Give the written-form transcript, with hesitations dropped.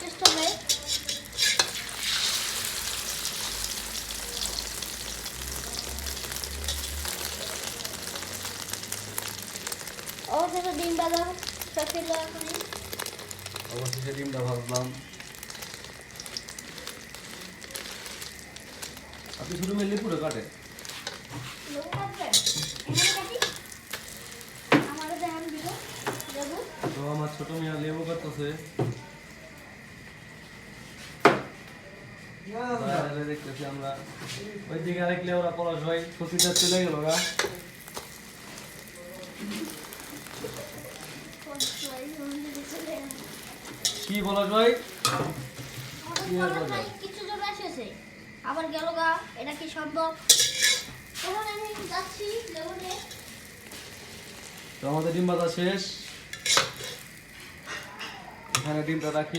Test হবে। অবশেষে ডিমটা দাও সবকে দেওয়া করে। অবশেষে ডিমটা ভাজলাম। আপনি শুধু মেলে পুরো কাটেন। লেবু কাটবেন? এখানে কাটি। আমারও দেখান দিব লেবু। তো আমার ছোট মেয়ে লেবু কাটতেছে। তাহলে দেখতেছি আমরা ওইদিকে আরেক লেবুরা পলাশ ভাই কপিটা চলে গেল গা। কি পলাশ ভাই? কিছু জন এসেছে আবার গেল গা, এটা কি সম্ভব? তখন আমি যাচ্ছি লেবু নিয়ে। তো আমাদের ডিম ভাজা শেষ। এখানে ডিমটা রাখি।